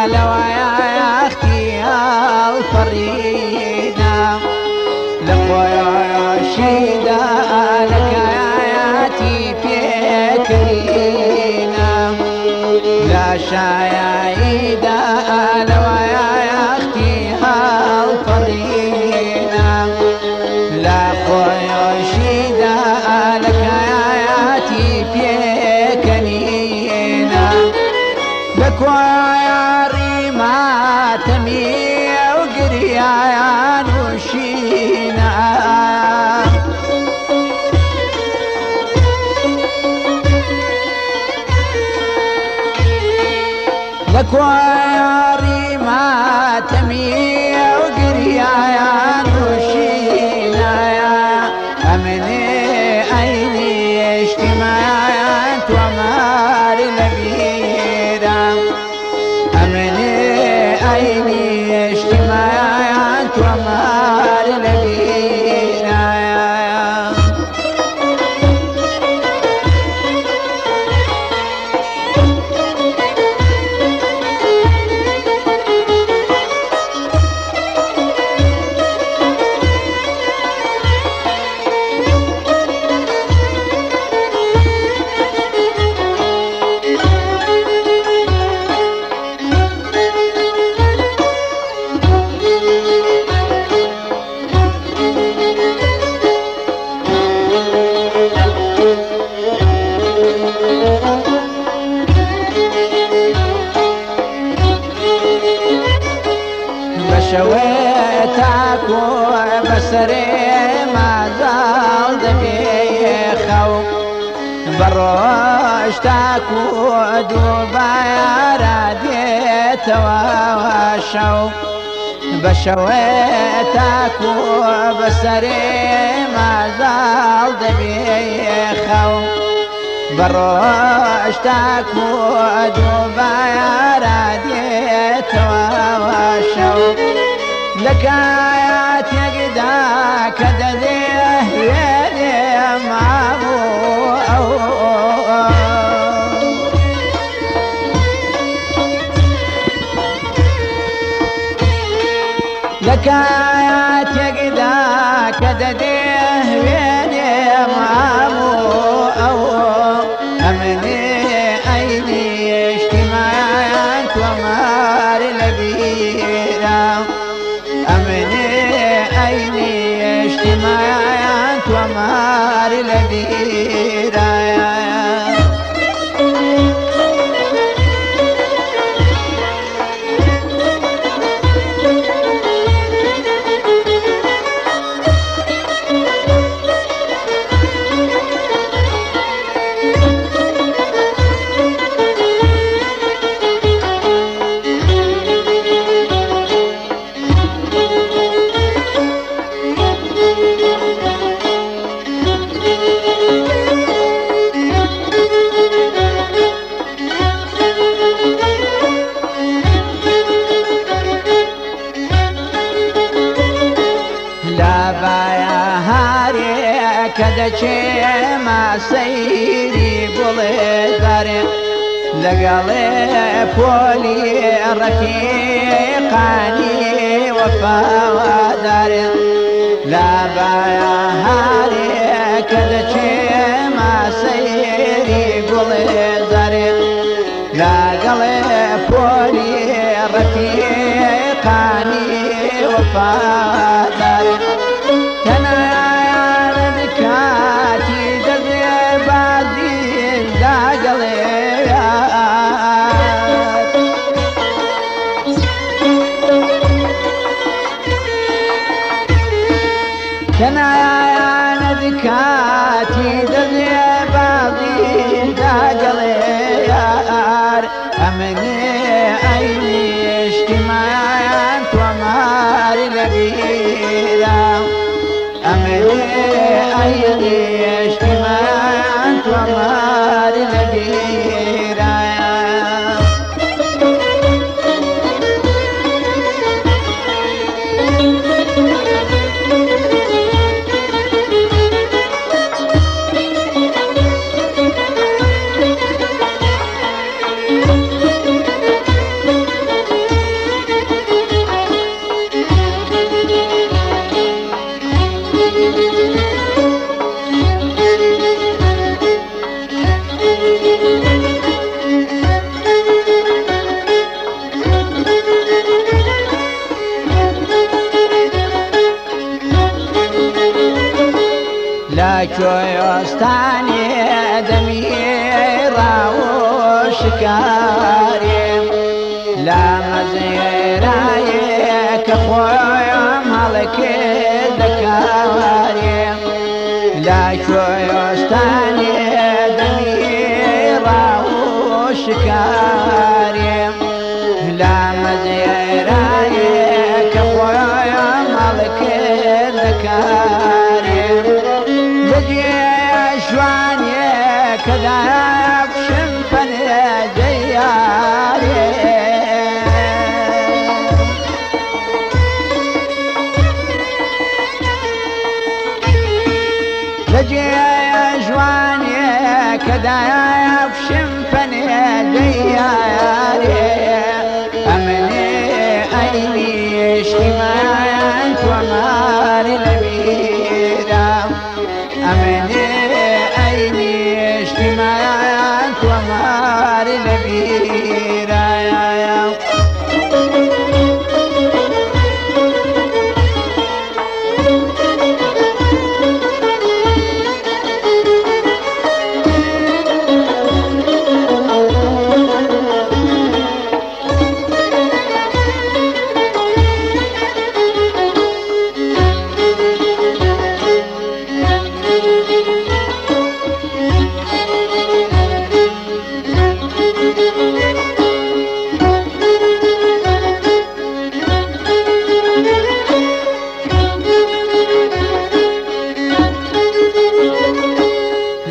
لو يا اختي الفريدة لخويا شيدة لك آياتي فكرينا لا شايدة لو يا اختي الفريدة لا خويا شيدة لك آياتي فكرينا لك يا ريما تمي وقريا نوشينا لك يا ريما تمي وقريا نوشينا يا أمني أيني اجتماعات ومار لبيرا أمني أيني اجتماعات ومار لبيرا شويتك وبسري ما زال دبيخو بروشتك ودوبايا راديت وشو بشويتك وبسري ما زال دبيخو بروشتك ودوبايا راديت وشو لك آيات يقدا كدذيه يدي معبو لك آيات يقدا كدذيه يدي معبو أمني أيني اجتماعات ومار لبيرا أمني أيني اجتماعات ومار لبيرا كدشي ما سيري بولي داري لقالي بولي رفيقاني وفا داري لا بايا هاري كدشي ما سيري بولي داري لقالي بولي رفيقاني وفا داري كاتي دري بعدين داقليات كنا يا نذكاتي دري بعدين داقليات أمني أيني اجتماعات ومار لبيرا أمني أيني اجتماعات ومار لبيرا کوێستانی دەمیرا و شکاری لە مەزێرایە کە خۆم هەڵەکرد دەکاری لە کوێستانی دەمیرا و شکاری لە مەزێرایە کە خۆم هەڵەکرد دەکاری جوانیه کدام شنفنه جیاره جوانیه کدام شنفنه جیاره امني عيني اجتماعات ومار البيرة امني اجتماعات ومار البيرة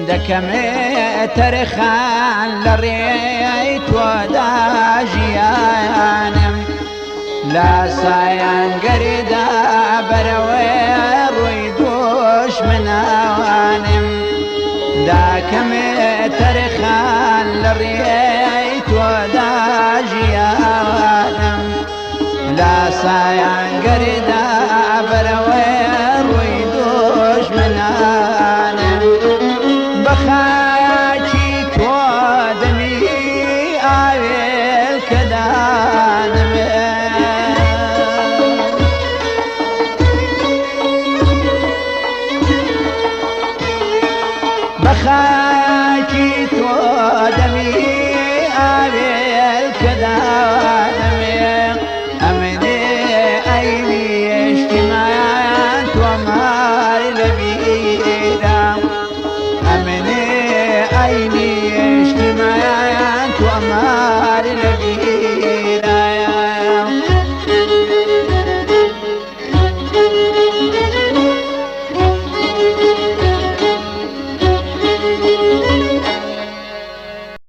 دەکەمێ تەرخان لە ڕێی تۆدا ژیانم لە سایان گەریدا بەرەوەی ڕووی دوژمناوانم دەکەمێ تەرخان لە ڕێی تۆدا ژیانم لە سایان گەریدا بەرەوەی